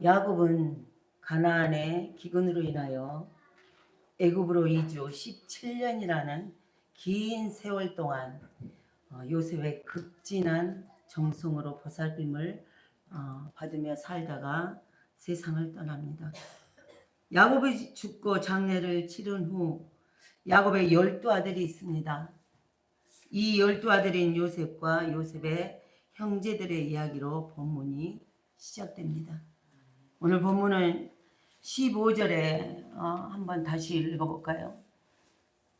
야곱은 가나안의 기근으로 인하여 애굽으로 이주 17년이라는 긴 세월 동안 요셉의 극진한 정성으로 보살핌을 받으며 살다가 세상을 떠납니다. 야곱이 죽고 장례를 치른 후 야곱의 12아들이 있습니다. 이 12아들인 요셉과 요셉의 형제들의 이야기로 본문이 시작됩니다. 오늘 본문은 15절에 한번 다시 읽어볼까요?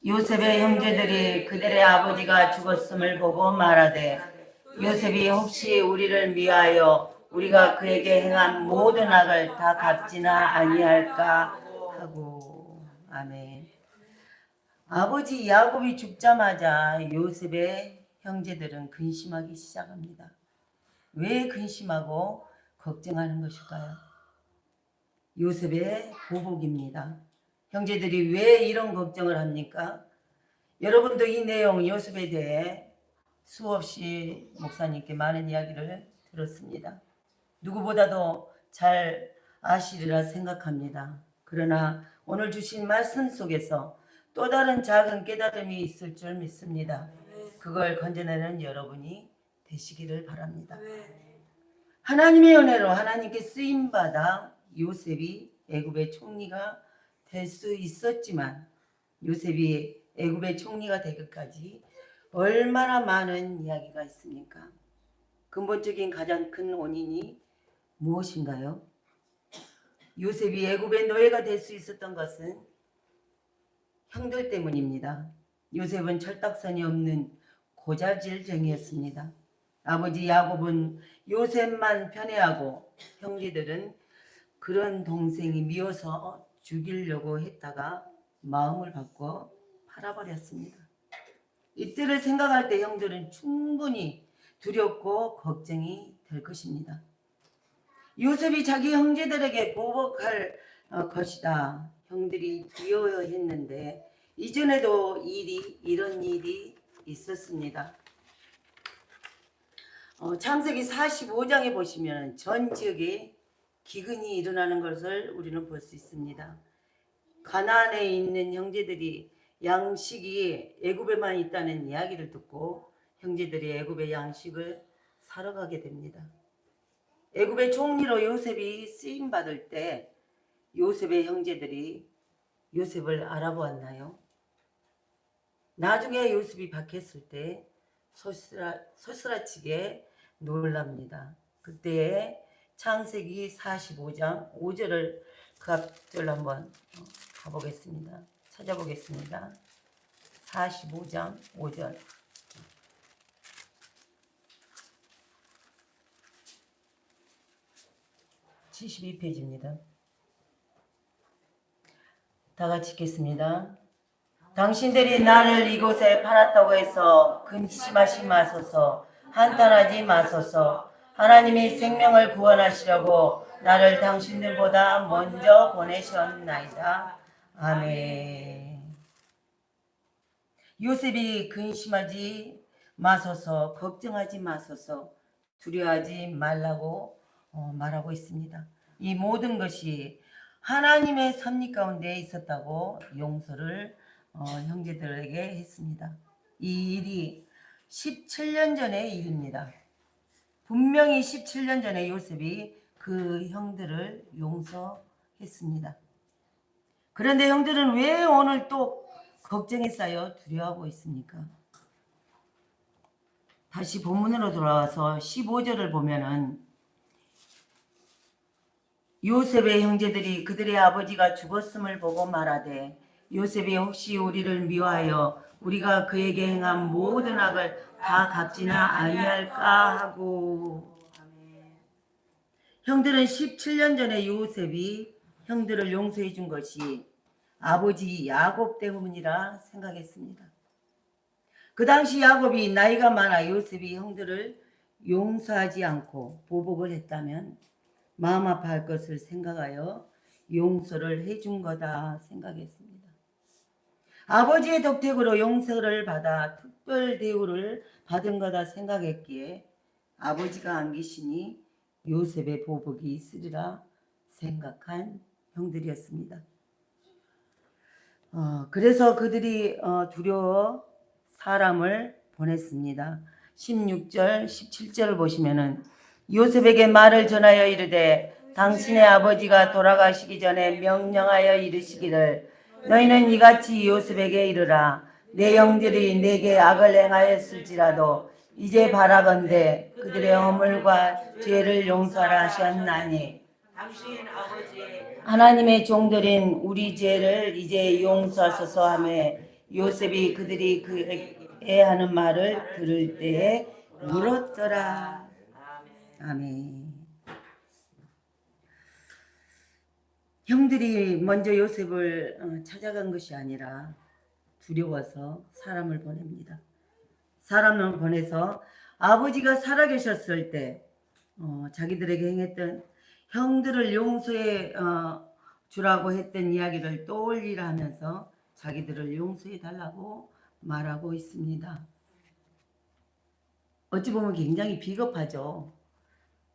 요셉의 형제들이 그들의 아버지가 죽었음을 보고 말하되 요셉이 혹시 우리를 미하여 우리가 그에게 행한 모든 악을 다 갚지나 아니할까 하고. 아멘. 아버지 야곱이 죽자마자 요셉의 형제들은 근심하기 시작합니다. 왜 근심하고 걱정하는 것일까요? 요셉의 보복입니다. 형제들이 왜 이런 걱정을 합니까? 여러분도 이 내용 요셉에 대해 수없이 목사님께 많은 이야기를 들었습니다. 누구보다도 잘 아시리라 생각합니다. 그러나 오늘 주신 말씀 속에서 또 다른 작은 깨달음이 있을 줄 믿습니다. 그걸 건져내는 여러분이 되시기를 바랍니다. 하나님의 은혜로 하나님께 쓰임받아 요셉이 애굽의 총리가 될 수 있었지만 요셉이 애굽의 총리가 되기까지 얼마나 많은 이야기가 있습니까? 근본적인 가장 큰 원인이 무엇인가요? 요셉이 애굽의 노예가 될 수 있었던 것은 형들 때문입니다. 요셉은 철딱선이 없는 고자질쟁이였습니다. 아버지 야곱은 요셉만 편애하고 형제들은 그런 동생이 미워서 죽이려고 했다가 마음을 바꿔 팔아버렸습니다. 이때를 생각할 때 형들은 충분히 두렵고 걱정이 될 것입니다. 요셉이 자기 형제들에게 보복할 것이다. 형들이 두려워했는데 이전에도 이런 일이 있었습니다. 창세기 45장에 보시면 전 지역에 기근이 일어나는 것을 우리는 볼 수 있습니다. 가나안에 있는 형제들이 양식이 애굽에만 있다는 이야기를 듣고 형제들이 애굽의 양식을 사러 가게 됩니다. 애굽의 총리로 요셉이 쓰임 받을 때 요셉의 형제들이 요셉을 알아보았나요? 나중에 요셉이 박혔을 때 소스라치게 놀랍니다. 그때 창세기 45장 5절을 그 앞절 한번 가보겠습니다. 찾아보겠습니다. 45장 5절. (72페이지입니다) 다 같이 읽겠습니다. 당신들이 나를 이곳에 팔았다고 해서 근심하지 마소서. 한탄하지 마소서. 하나님이 생명을 구원하시려고 나를 당신들보다 먼저 보내셨나이다. 아멘. 요셉이 근심하지 마소서, 걱정하지 마소서, 두려워하지 말라고 말하고 있습니다. 이 모든 것이 하나님의 섭리 가운데 있었다고 용서를 형제들에게 했습니다. 이 일이 17년 전의 일입니다. 분명히 17년 전에 요셉이 그 형들을 용서했습니다. 그런데 형들은 왜 오늘 또 걱정에 쌓여 두려워하고 있습니까? 다시 본문으로 돌아와서 15절을 보면은 요셉의 형제들이 그들의 아버지가 죽었음을 보고 말하되 요셉이 혹시 우리를 미워하여 우리가 그에게 행한 모든 악을 다 갚지나 아니할까 하고. 형들은 17년 전에 요셉이 형들을 용서해 준 것이 아버지 야곱 때문이라 생각했습니다. 그 당시 야곱이 나이가 많아 요셉이 형들을 용서하지 않고 보복을 했다면 마음 아파할 것을 생각하여 용서를 해준 거다 생각했습니다. 아버지의 덕택으로 용서를 받아 특별 대우를 받은 거다 생각했기에 아버지가 안 계시니 요셉의 보복이 있으리라 생각한 형들이었습니다. 그래서 그들이 두려워 사람을 보냈습니다. 16절, 17절을 보시면은 요셉에게 말을 전하여 이르되 당신의 아버지가 돌아가시기 전에 명령하여 이르시기를 너희는 이같이 요셉에게 이르라 내 형들이 내게 악을 행하였을지라도 이제 바라건대 그들의 허물과 죄를 용서하라 하셨나니 당신 아버지의 하나님의 종들인 우리 죄를 이제 용서하소서 하며 요셉이 그들이 그에 하는 말을 들을 때에 울었더라. 아멘. 형들이 먼저 요셉을 찾아간 것이 아니라 두려워서 사람을 보냅니다. 사람을 보내서 아버지가 살아계셨을 때 자기들에게 행했던 형들을 용서해 주라고 했던 이야기를 떠올리라 하면서 자기들을 용서해 달라고 말하고 있습니다. 어찌 보면 굉장히 비겁하죠.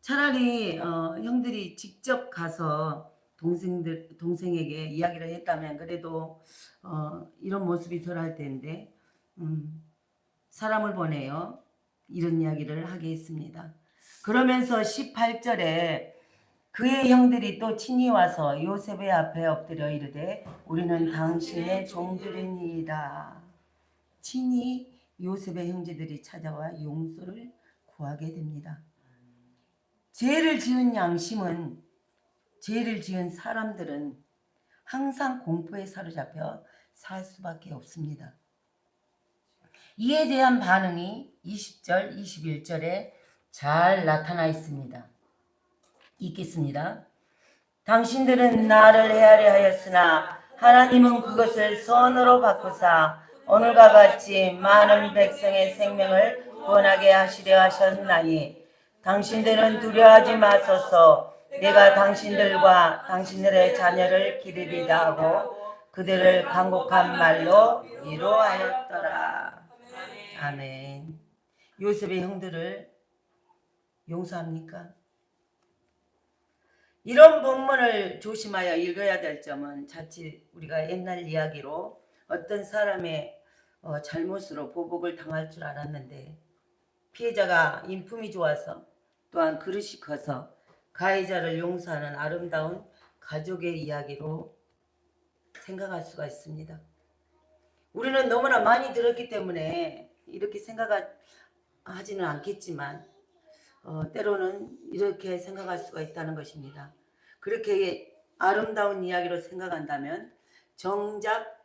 차라리 형들이 직접 가서 동생에게 이야기를 했다면 그래도 이런 모습이 덜할 텐데 사람을 보내요. 이런 이야기를 하게 했습니다. 그러면서 18절에 그의 형들이 또 친히 와서 요셉의 앞에 엎드려 이르되 우리는 당신의 종들이니이다. 친히 요셉의 형제들이 찾아와 용서를 구하게 됩니다. 죄를 지은 양심은 죄를 지은 사람들은 항상 공포에 사로잡혀 살 수밖에 없습니다. 이에 대한 반응이 20절, 21절에 잘 나타나 있습니다. 읽겠습니다. 당신들은 나를 헤아려 하였으나 하나님은 그것을 선으로 바꾸사 오늘과 같이 많은 백성의 생명을 구원하게 하시려 하셨나니 당신들은 두려워하지 마소서 내가 당신들과 당신들의 자녀를 기르리다 하고 그들을 간곡한 말로 위로하였더라. 아멘. 요셉의 형들을 용서합니까? 이런 본문을 조심하여 읽어야 될 점은 자칫 우리가 옛날 이야기로 어떤 사람의 잘못으로 보복을 당할 줄 알았는데 피해자가 인품이 좋아서 또한 그릇이 커서 가해자를 용서하는 아름다운 가족의 이야기로 생각할 수가 있습니다. 우리는 너무나 많이 들었기 때문에 이렇게 생각하지는 않겠지만 때로는 이렇게 생각할 수가 있다는 것입니다. 그렇게 아름다운 이야기로 생각한다면 정작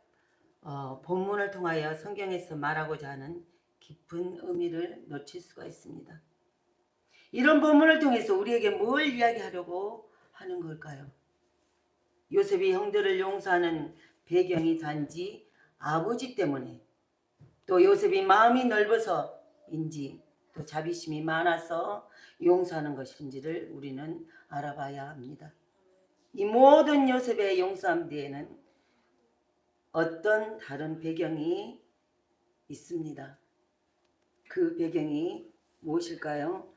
본문을 통하여 성경에서 말하고자 하는 깊은 의미를 놓칠 수가 있습니다. 이런 본문을 통해서 우리에게 뭘 이야기하려고 하는 걸까요? 요셉이 형들을 용서하는 배경이 단지 아버지 때문에 또 요셉이 마음이 넓어서인지 또 자비심이 많아서 용서하는 것인지를 우리는 알아봐야 합니다. 이 모든 요셉의 용서함 뒤에는 어떤 다른 배경이 있습니다. 그 배경이 무엇일까요?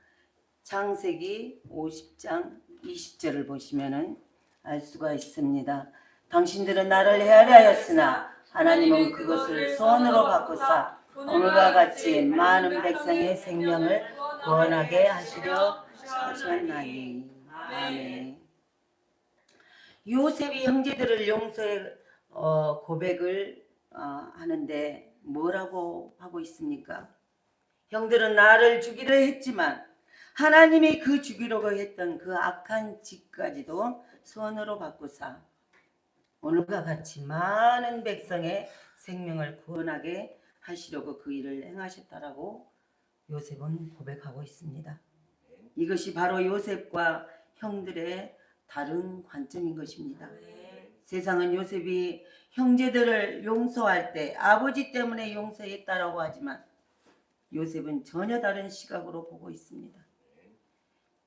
창세기 50장 20절을 보시면 알 수가 있습니다. 당신들은 나를 헤아려 하였으나 하나님은 그것을 선으로 바꾸사 오늘과 같이 많은 백성의 생명을 구원하게 하시려 하셨나니. 아멘. 요셉이 형제들을 용서의 고백을 하는데 뭐라고 하고 있습니까? 형들은 나를 죽이려 했지만 하나님이 그 죽이려고 했던 그 악한 짓까지도 선으로 바꾸사 오늘과 같이 많은 백성의 생명을 구원하게 하시려고 그 일을 행하셨다라고 요셉은 고백하고 있습니다. 이것이 바로 요셉과 형들의 다른 관점인 것입니다. 세상은 요셉이 형제들을 용서할 때 아버지 때문에 용서했다라고 하지만 요셉은 전혀 다른 시각으로 보고 있습니다.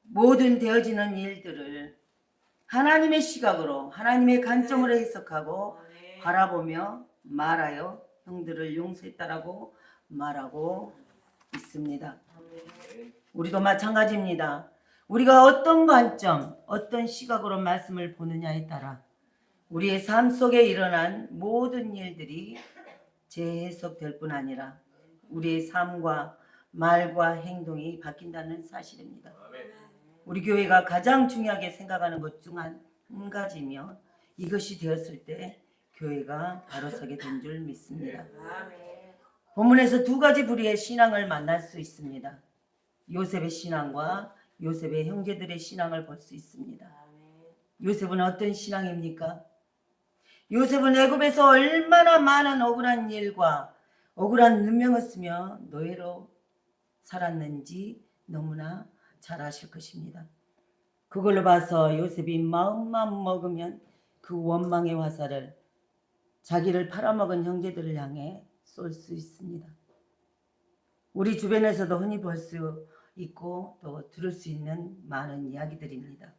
모든 되어지는 일들을 하나님의 시각으로 하나님의 관점으로 해석하고 바라보며 말하여 형들을 용서했다라고 말하고 있습니다. 우리도 마찬가지입니다. 우리가 어떤 관점, 어떤 시각으로 말씀을 보느냐에 따라 우리의 삶 속에 일어난 모든 일들이 재해석될 뿐 아니라 우리의 삶과 말과 행동이 바뀐다는 사실입니다. 우리 교회가 가장 중요하게 생각하는 것 중 한 가지며 이것이 되었을 때 교회가 바로 서게 된 줄 믿습니다. 본문에서 두 가지 부류의 신앙을 만날 수 있습니다. 요셉의 신앙과 요셉의 형제들의 신앙을 볼 수 있습니다. 요셉은 어떤 신앙입니까? 요셉은 애굽에서 얼마나 많은 억울한 일과 억울한 누명을 쓰며 노예로 살았는지 너무나 잘 아실 것입니다. 그걸로 봐서 요셉이 마음만 먹으면 그 원망의 화살을 자기를 팔아먹은 형제들을 향해 쏠 수 있습니다. 우리 주변에서도 흔히 볼 수 있고 또 들을 수 있는 많은 이야기들입니다.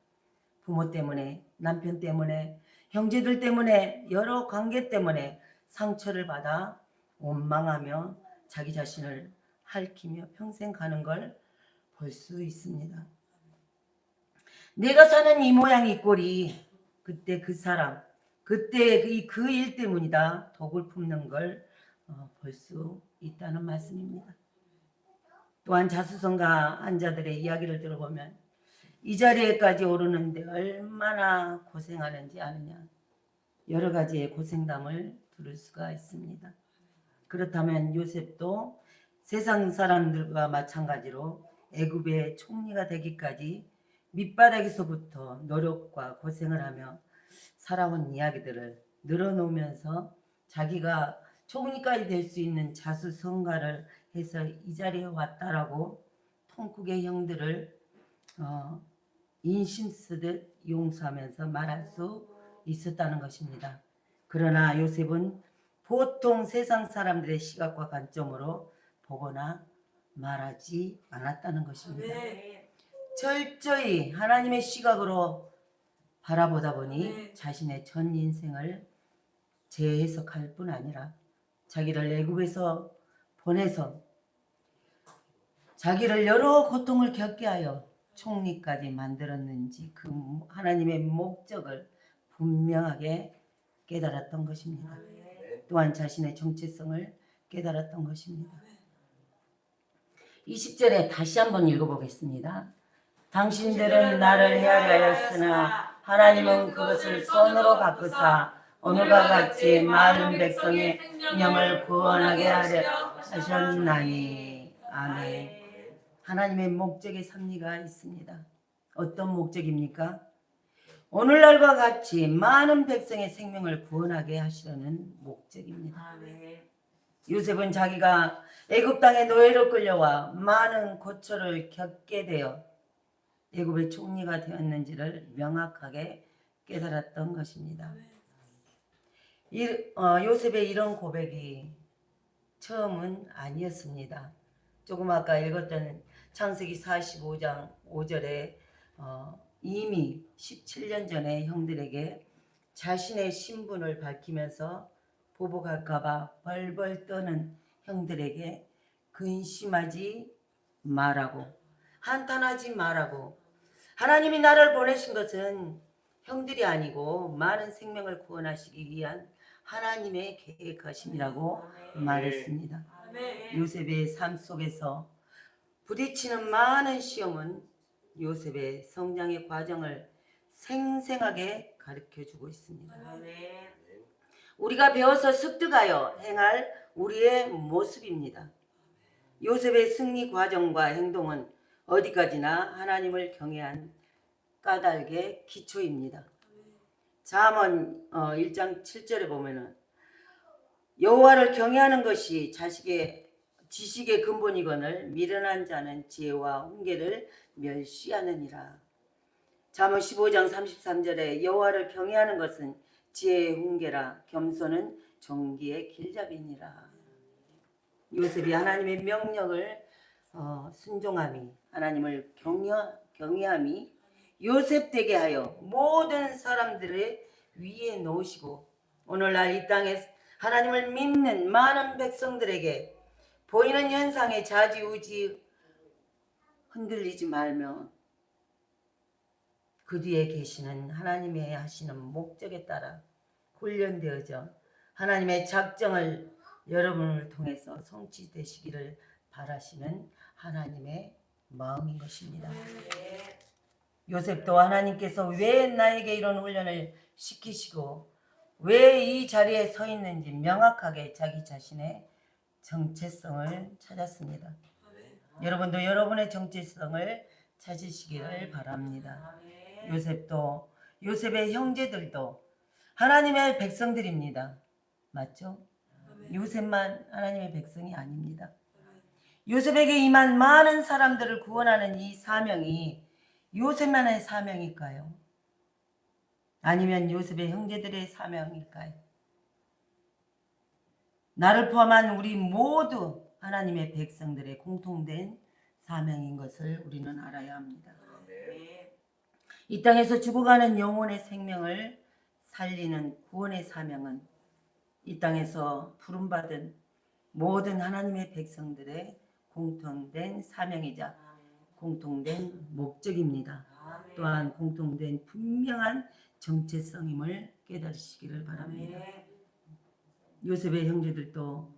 부모 때문에, 남편 때문에, 형제들 때문에, 여러 관계 때문에 상처를 받아 원망하며 자기 자신을 핥히며 평생 가는 걸 볼 수 있습니다. 내가 사는 이 모양 이 꼴이 그때 그 사람, 그때 그 일 때문이다 독을 품는 걸 볼 수 있다는 말씀입니다. 또한 자수성가 환자들의 이야기를 들어보면 이 자리에까지 오르는데 얼마나 고생하는지 아느냐, 여러 가지의 고생담을 들을 수가 있습니다. 그렇다면 요셉도 세상 사람들과 마찬가지로 애굽의 총리가 되기까지 밑바닥에서부터 노력과 고생을 하며 살아온 이야기들을 늘어놓으면서 자기가 총리까지 될 수 있는 자수성가를 해서 이 자리에 왔다라고 통국의 형들을 인심 쓰듯 용서하면서 말할 수 있었다는 것입니다. 그러나 요셉은 보통 세상 사람들의 시각과 관점으로 보거나 말하지 않았다는 것입니다. 철저히 하나님의 시각으로 바라보다 보니 자신의 전 인생을 재해석할 뿐 아니라 자기를 애굽에서 보내서 자기를 여러 고통을 겪게 하여 총리까지 만들었는지 그 하나님의 목적을 분명하게 깨달았던 것입니다. 또한 자신의 정체성을 깨달았던 것입니다. 20절에 다시 한번 읽어보겠습니다. 당신들은 나를 헤아려 하였으나 하나님은 그것을 선으로 바꾸사 오늘과 같이 많은 백성의 생명을 구원하게 하려 하셨나니. 아멘. 하나님의 목적의 섭리가 있습니다. 어떤 목적입니까? 오늘날과 같이 많은 백성의 생명을 구원하게 하시려는 목적입니다. 요셉은 자기가 애굽 땅에 노예로 끌려와 많은 고초를 겪게 되어 애굽의 총리가 되었는지를 명확하게 깨달았던 것입니다. 요셉의 이런 고백이 처음은 아니었습니다. 조금 아까 읽었던 창세기 45장 5절에 이미 17년 전에 형들에게 자신의 신분을 밝히면서 보복할까봐 벌벌 떠는 형들에게 근심하지 말라고, 한탄하지 말라고, 하나님이 나를 보내신 것은 형들이 아니고 많은 생명을 구원하시기 위한 하나님의 계획하심이라고 말했습니다. 요셉의 삶 속에서 부딪히는 많은 시험은 요셉의 성장의 과정을 생생하게 가르쳐주고 있습니다. 우리가 배워서 습득하여 행할 우리의 모습입니다. 요셉의 승리 과정과 행동은 어디까지나 하나님을 경외한 까닭의 기초입니다. 잠언 1장 7절에 보면은 여호와를 경외하는 것이 지식의 근본이거늘 미련한 자는 지혜와 훈계를 멸시하느니라. 잠언 15장 33절에 여호와를 경외하는 것은 지혜의 훈계라 겸손은 종기의 길잡이니라. 요셉이 하나님의 명령을 순종함이, 하나님을 경외함이 요셉 되게 하여 모든 사람들의 위에 놓으시고 오늘날 이 땅에 하나님을 믿는 많은 백성들에게 보이는 현상에 좌지우지 흔들리지 말며 그 뒤에 계시는 하나님의 하시는 목적에 따라 훈련되어져 하나님의 작정을 여러분을 통해서 성취되시기를 바라시는 하나님의 마음인 것입니다. 요셉도 하나님께서 왜 나에게 이런 훈련을 시키시고 왜 이 자리에 서 있는지 명확하게 자기 자신의 정체성을 찾았습니다. 여러분도 여러분의 정체성을 찾으시기를 바랍니다. 요셉도 요셉의 형제들도 하나님의 백성들입니다. 맞죠? 요셉만 하나님의 백성이 아닙니다. 요셉에게 임한 많은 사람들을 구원하는 이 사명이 요셉만의 사명일까요? 아니면 요셉의 형제들의 사명일까요? 나를 포함한 우리 모두 하나님의 백성들의 공통된 사명인 것을 우리는 알아야 합니다. 이 땅에서 죽어가는 영혼의 생명을 살리는 구원의 사명은 이 땅에서 부름받은 모든 하나님의 백성들의 공통된 사명이자 공통된 목적입니다. 또한 공통된 분명한 정체성임을 깨달으시기를 바랍니다. 요셉의 형제들도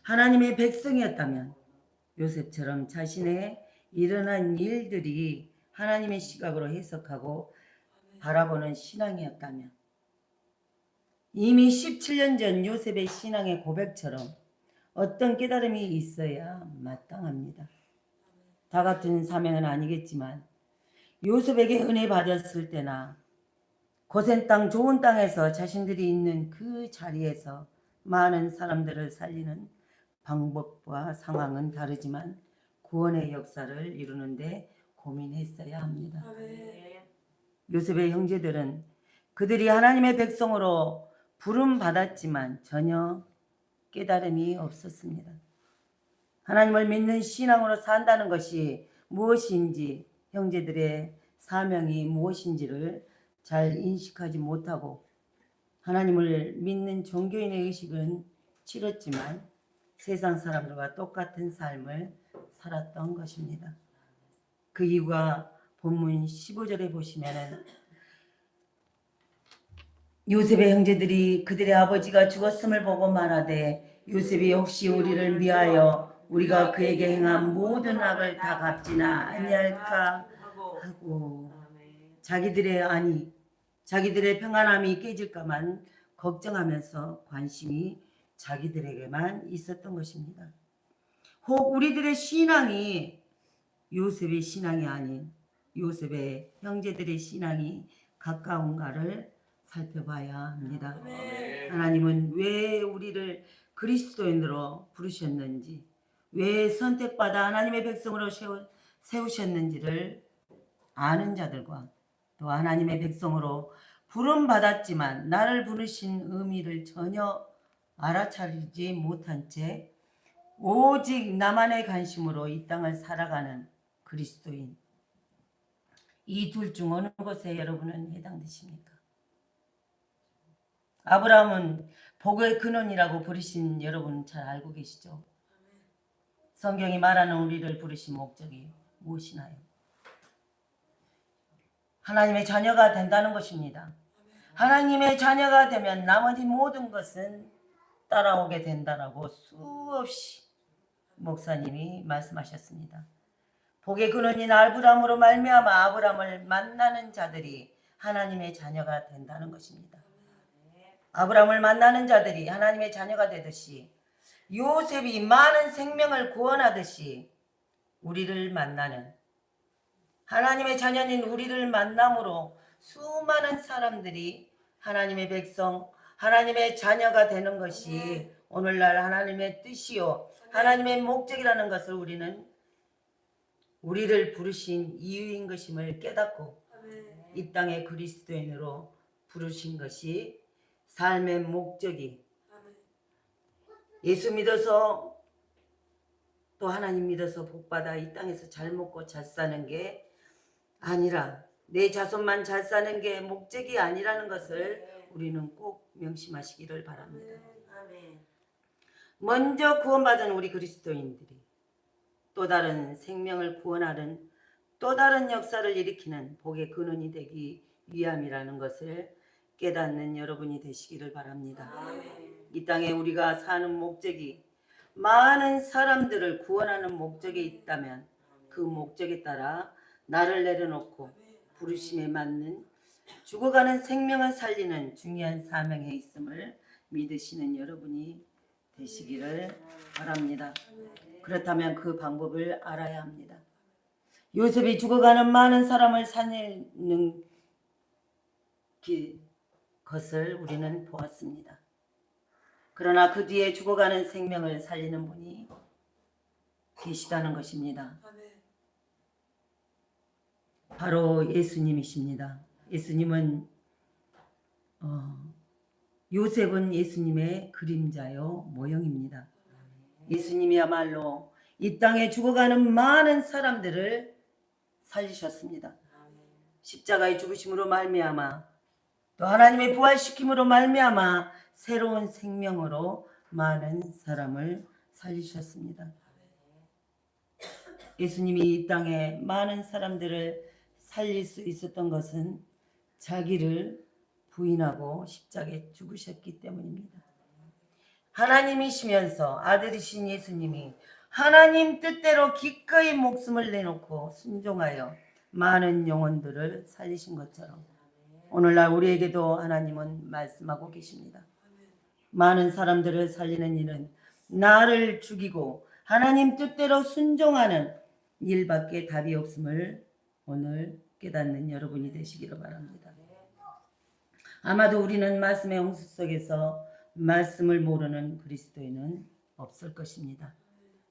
하나님의 백성이었다면 요셉처럼 자신의 일어난 일들이 하나님의 시각으로 해석하고 바라보는 신앙이었다면 이미 17년 전 요셉의 신앙의 고백처럼 어떤 깨달음이 있어야 마땅합니다. 다 같은 사명은 아니겠지만 요셉에게 은혜 받았을 때나 고센 땅 좋은 땅에서 자신들이 있는 그 자리에서 많은 사람들을 살리는 방법과 상황은 다르지만 구원의 역사를 이루는데 고민했어야 합니다. 요셉의 형제들은 그들이 하나님의 백성으로 부름받았지만 전혀 깨달음이 없었습니다. 하나님을 믿는 신앙으로 산다는 것이 무엇인지 형제들의 사명이 무엇인지를 잘 인식하지 못하고 하나님을 믿는 종교인의 의식은 치렀지만 세상 사람들과 똑같은 삶을 살았던 것입니다. 그 이유가 본문 15절에 보시면은 요셉의 형제들이 그들의 아버지가 죽었음을 보고 말하되 요셉이 혹시 우리를 위하여 우리가 그에게 행한 모든 악을 다 갚지나 아니할까 하고 자기들의 평안함이 깨질까만 걱정하면서 관심이 자기들에게만 있었던 것입니다. 혹 우리들의 신앙이 요셉의 신앙이 아닌 요셉의 형제들의 신앙이 가까운가를 살펴봐야 합니다. 하나님은 왜 우리를 그리스도인으로 부르셨는지, 왜 선택받아 하나님의 백성으로 세우셨는지를 아는 자들과 또 하나님의 백성으로 부름받았지만 나를 부르신 의미를 전혀 알아차리지 못한 채 오직 나만의 관심으로 이 땅을 살아가는 그리스도인, 이 둘 중 어느 것에 여러분은 해당되십니까? 아브라함은 복의 근원이라고 부르신 여러분 잘 알고 계시죠? 성경이 말하는 우리를 부르신 목적이 무엇이나요? 하나님의 자녀가 된다는 것입니다. 하나님의 자녀가 되면 나머지 모든 것은 따라오게 된다라고 수없이 목사님이 말씀하셨습니다. 복의 근원인 아브라함으로 말미암아 아브라함을 만나는 자들이 하나님의 자녀가 된다는 것입니다. 아브라함을 만나는 자들이 하나님의 자녀가 되듯이 요셉이 많은 생명을 구원하듯이 우리를 만나는 하나님의 자녀인 우리를 만남으로 수많은 사람들이 하나님의 백성, 하나님의 자녀가 되는 것이 오늘날 하나님의 뜻이요 하나님의 목적이라는 것을 우리를 부르신 이유인 것임을 깨닫고 이 땅의 그리스도인으로 부르신 것이 삶의 목적이 예수 믿어서 또 하나님 믿어서 복받아 이 땅에서 잘 먹고 잘 사는 게 아니라 내 자손만 잘 사는 게 목적이 아니라는 것을 우리는 꼭 명심하시기를 바랍니다. 먼저 구원받은 우리 그리스도인들이 또 다른 생명을 구원하는 또 다른 역사를 일으키는 복의 근원이 되기 위함이라는 것을 깨닫는 여러분이 되시기를 바랍니다. 이 땅에 우리가 사는 목적이 많은 사람들을 구원하는 목적에 있다면 그 목적에 따라 나를 내려놓고 부르심에 맞는 죽어가는 생명을 살리는 중요한 사명에 있음을 믿으시는 여러분이 되시기를 바랍니다. 그렇다면 그 방법을 알아야 합니다. 요셉이 죽어가는 많은 사람을 살리는 것을 우리는 보았습니다. 그러나 그 뒤에 죽어가는 생명을 살리는 분이 계시다는 것입니다. 바로 예수님이십니다. 예수님은 요셉은 예수님의 그림자요 모형입니다. 예수님이야말로 이 땅에 죽어가는 많은 사람들을 살리셨습니다. 십자가의 죽으심으로 말미암아 또 하나님의 부활시킴으로 말미암아 새로운 생명으로 많은 사람을 살리셨습니다. 예수님이 이 땅에 많은 사람들을 살릴 수 있었던 것은 자기를 부인하고 십자가에 죽으셨기 때문입니다. 하나님이시면서 아들이신 예수님이 하나님 뜻대로 기꺼이 목숨을 내놓고 순종하여 많은 영혼들을 살리신 것처럼 오늘날 우리에게도 하나님은 말씀하고 계십니다. 많은 사람들을 살리는 일은 나를 죽이고 하나님 뜻대로 순종하는 일밖에 답이 없음을 오늘 깨닫는 여러분이 되시기를 바랍니다. 아마도 우리는 말씀의 홍수 속에서 말씀을 모르는 그리스도인은 없을 것입니다.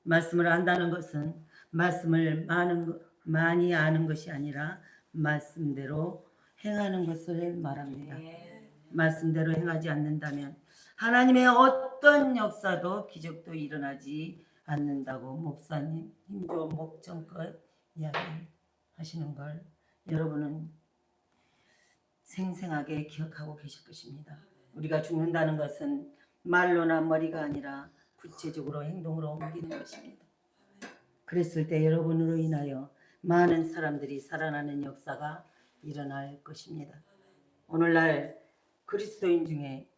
말씀을 안다는 것은 말씀을 많이 아는 것이 아니라 말씀대로 행하는 것을 말합니다. 말씀대로 행하지 않는다면 하나님의 어떤 역사도 기적도 일어나지 않는다고 목사님 힘조 목전껏 이야기하시는 걸 여러분은 생생하게 기억하고 계실 것입니다. 우리가 죽는다는 것은 말로나 머리가 아니라 구체적으로 행동으로 옮기는 것입니다. 그랬을 때 여러분으로 인하여 많은 사람들이 살아나는 역사가 일어날 것입니다. 오늘날 그리스도인 중에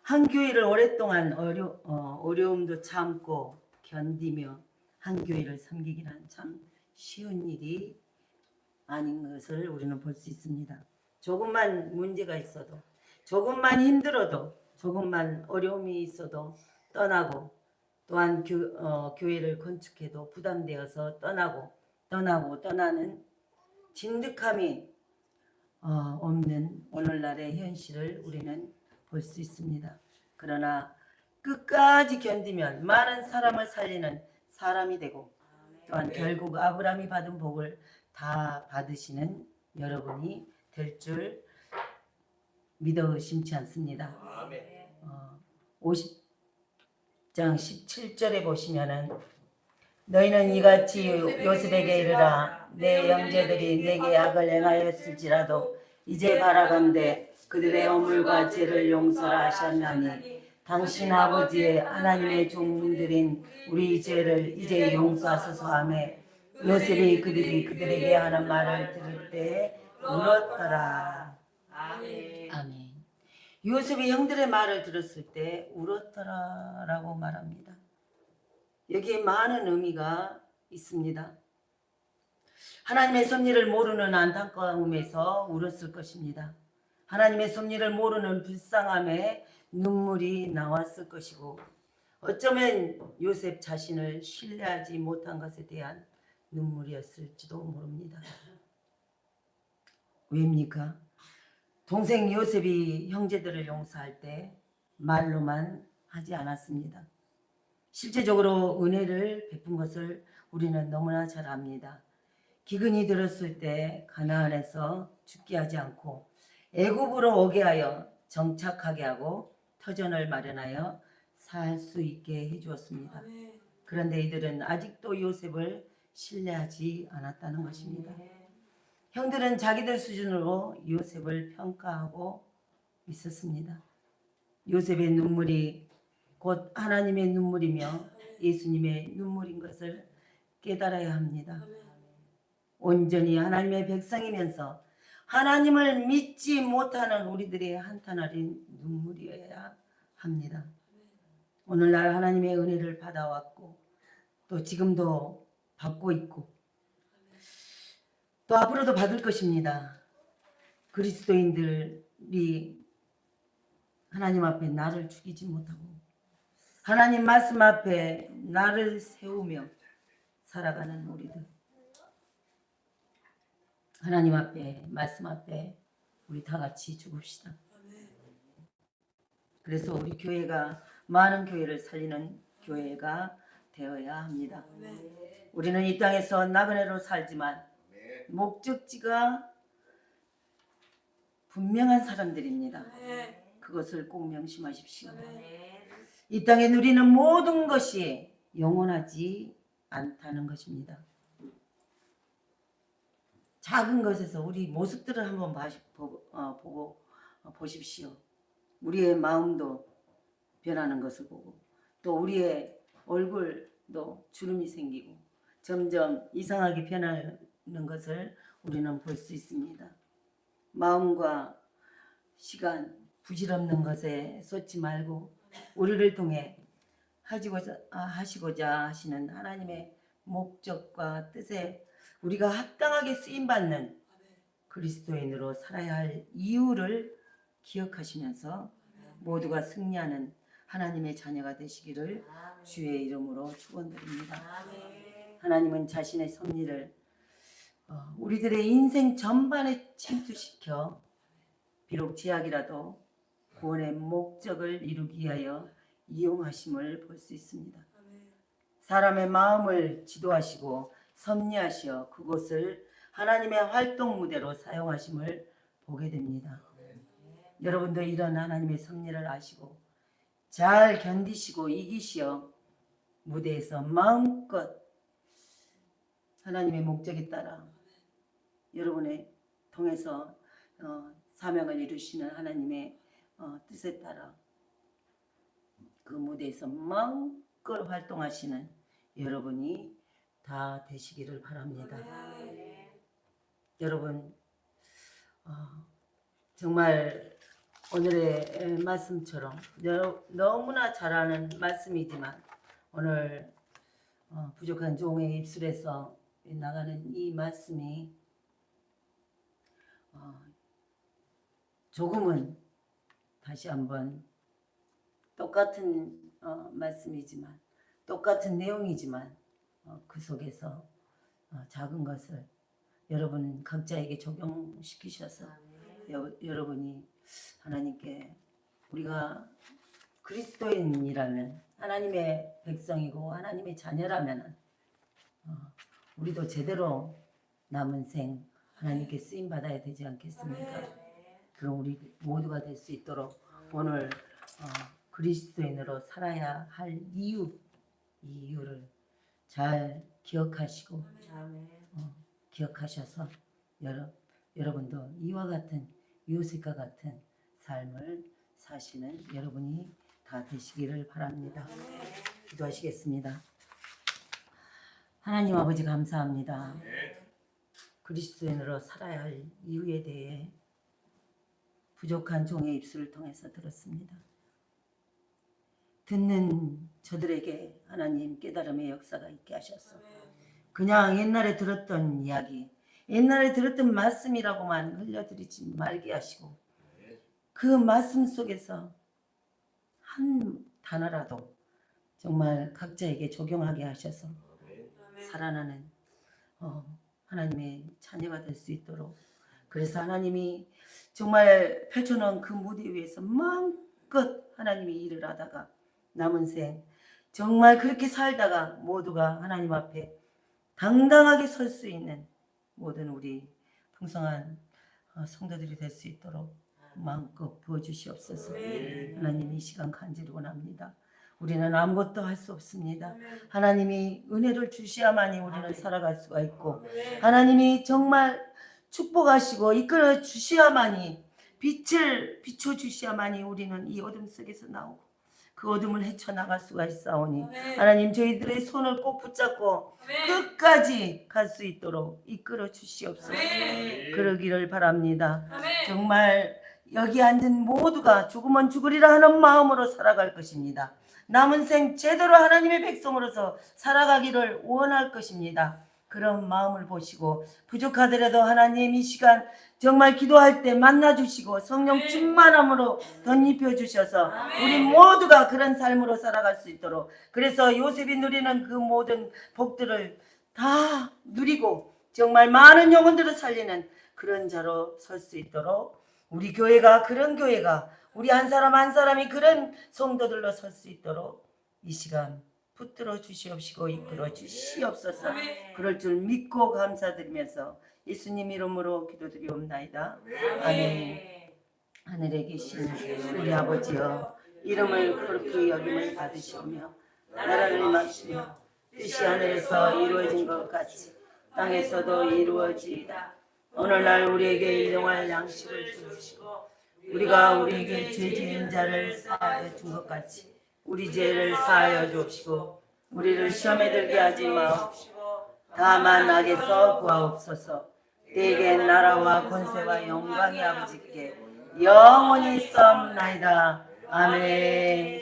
한 교회를 오랫동안 어려움도 참고 견디며 한 교회를 섬기기란 참 쉬운 일이 아닌 것을 우리는 볼 수 있습니다. 조금만 문제가 있어도 조금만 힘들어도 조금만 어려움이 있어도 떠나고 또한 교회를 건축해도 부담되어서 떠나는 진득함이 없는 오늘날의 현실을 우리는 볼 수 있습니다. 그러나 끝까지 견디면 많은 사람을 살리는 사람이 되고 또한 결국 아브라함이 받은 복을 다 받으시는 여러분이 될 줄 믿어 의심치 않습니다. 50장 17절에 보시면은 너희는 이같이 요셉에게 이르라 내 형제들이 내게 악을 행하였을지라도 이제 바라건대 그들의 허물과 죄를 용서하셨나니 당신 아버지의 하나님의 종들인 우리 죄를 이제 용서하소서 하며 요셉이 그들에게 하는 말을 들을 때 울었더라. 아멘. 요셉이 형들의 말을 들었을 때 울었더라라고 말합니다. 여기에 많은 의미가 있습니다. 하나님의 섭리를 모르는 안타까움에서 울었을 것입니다. 하나님의 섭리를 모르는 불쌍함에 눈물이 나왔을 것이고 어쩌면 요셉 자신을 신뢰하지 못한 것에 대한 눈물이었을지도 모릅니다. 왜입니까? 동생 요셉이 형제들을 용서할 때 말로만 하지 않았습니다. 실제적으로 은혜를 베푼 것을 우리는 너무나 잘 압니다. 기근이 들었을 때 가나안에서 죽게 하지 않고 애굽으로 오게 하여 정착하게 하고 터전을 마련하여 살 수 있게 해주었습니다. 그런데 이들은 아직도 요셉을 신뢰하지 않았다는 것입니다. 형들은 자기들 수준으로 요셉을 평가하고 있었습니다. 요셉의 눈물이 곧 하나님의 눈물이며 예수님의 눈물인 것을 깨달아야 합니다. 온전히 하나님의 백성이면서 하나님을 믿지 못하는 우리들의 한탄어린 눈물이어야 합니다. 오늘날 하나님의 은혜를 받아왔고 또 지금도 받고 있고 또 앞으로도 받을 것입니다. 그리스도인들이 하나님 앞에 나를 죽이지 못하고 하나님 말씀 앞에 나를 세우며 살아가는 우리들, 하나님 앞에 말씀 앞에 우리 다 같이 죽읍시다. 그래서 우리 교회가 많은 교회를 살리는 교회가 되어야 합니다. 우리는 이 땅에서 나그네로 살지만 목적지가 분명한 사람들입니다. 그것을 꼭 명심하십시오. 이 땅에 누리는 모든 것이 영원하지 않다는 것입니다. 작은 것에서 우리 모습들을 한번 보고 보십시오. 우리의 마음도 변하는 것을 보고 또 우리의 얼굴도 주름이 생기고 점점 이상하게 변하는 것을 우리는 볼 수 있습니다. 마음과 시간, 부질없는 것에 쏟지 말고 우리를 통해 하시고자 하시는 하나님의 목적과 뜻에 우리가 합당하게 쓰임받는 그리스도인으로 살아야 할 이유를 기억하시면서 모두가 승리하는 하나님의 자녀가 되시기를 주의 이름으로 축원드립니다. 하나님은 자신의 섭리를 우리들의 인생 전반에 침투시켜 비록 제약이라도 구원의 목적을 이루기 위하여 이용하심을 볼 수 있습니다. 사람의 마음을 지도하시고 섭리하시어 그곳을 하나님의 활동 무대로 사용하심을 보게 됩니다. 여러분도 이런 하나님의 섭리를 아시고 잘 견디시고 이기시어 무대에서 마음껏 하나님의 목적에 따라 여러분의 통해서 사명을 이루시는 하나님의 뜻에 따라 그 무대에서 마음껏 활동하시는 여러분이 다 되시기를 바랍니다. 여러분 정말 오늘의 말씀처럼 너무나 잘 아는 말씀이지만 오늘 부족한 종의 입술에서 나가는 이 말씀이 조금은 다시 한번 똑같은 말씀이지만 똑같은 내용이지만 그 속에서 작은 것을 여러분 각자에게 적용시키셔서 여러분이 하나님께 우리가 그리스도인이라면 하나님의 백성이고 하나님의 자녀라면 우리도 제대로 남은 생 하나님께 쓰임 받아야 되지 않겠습니까? 그럼 우리 모두가 될 수 있도록 오늘 그리스도인으로 살아야 할 이 이유를 잘 기억하시고 기억하셔서 여러분도 이와 같은 요셉과 같은 삶을 사시는 여러분이 다 되시기를 바랍니다. 기도하시겠습니다. 하나님 아버지 감사합니다. 그리스도인으로 살아야 할 이유에 대해 부족한 종의 입술을 통해서 들었습니다. 듣는 저들에게 하나님 깨달음의 역사가 있게 하셔서 그냥 옛날에 들었던 이야기, 옛날에 들었던 말씀이라고만 흘려드리지 말게 하시고 그 말씀 속에서 한 단어라도 정말 각자에게 적용하게 하셔서 살아나는 하나님의 자녀가 될 수 있도록 그래서 하나님이 정말 펼쳐놓은 그 무대 위에서 마음껏 하나님이 일을 하다가 남은 생 정말 그렇게 살다가 모두가 하나님 앞에 당당하게 설 수 있는 모든 우리 풍성한 성도들이 될 수 있도록 마음껏 부어주시옵소서. 하나님 이 시간 간절히 원합니다. 우리는 아무것도 할 수 없습니다. 하나님이 은혜를 주셔야만이 우리는 살아갈 수가 있고 하나님이 정말 축복하시고 이끌어 주셔야만이 빛을 비춰 주셔야만이 우리는 이 어둠 속에서 나오고 그 어둠을 헤쳐나갈 수가 있사오니 아멘. 하나님 저희들의 손을 꼭 붙잡고 아멘. 끝까지 갈 수 있도록 이끌어 주시옵소서. 아멘. 그러기를 바랍니다. 아멘. 정말 여기 앉은 모두가 죽으면 죽으리라 하는 마음으로 살아갈 것입니다. 남은 생 제대로 하나님의 백성으로서 살아가기를 원할 것입니다. 그런 마음을 보시고 부족하더라도 하나님 이 시간 정말 기도할 때 만나주시고 성령 충만함으로 덧입혀 주셔서 우리 모두가 그런 삶으로 살아갈 수 있도록, 그래서 요셉이 누리는 그 모든 복들을 다 누리고 정말 많은 영혼들을 살리는 그런 자로 설 수 있도록, 우리 교회가 그런 교회가, 우리 한 사람 한 사람이 그런 성도들로 설 수 있도록 이 시간 붙들어 주시옵시고 이끌어 주시옵소서. 그럴 줄 믿고 감사드리면서 예수님 이름으로 기도드리옵나이다. 아멘. 하늘에 계신 우리 아버지여, 이름을 거룩히 여김을 받으시오며 나라를 임하시며 뜻이 하늘에서 이루어진 것 같이 땅에서도 이루어지이다. 오늘날 우리에게 일용할 양식을 주시고 우리가 우리에게 죄 지은 자를 사하여 준 것 같이 우리 죄를 사하여 주옵시고 우리를 시험에 들게 하지 마옵시고 다만 악에서 구하옵소서. 대개 나라와 권세와 영광이 아버지께 영원히 있사옵나이다. 아멘.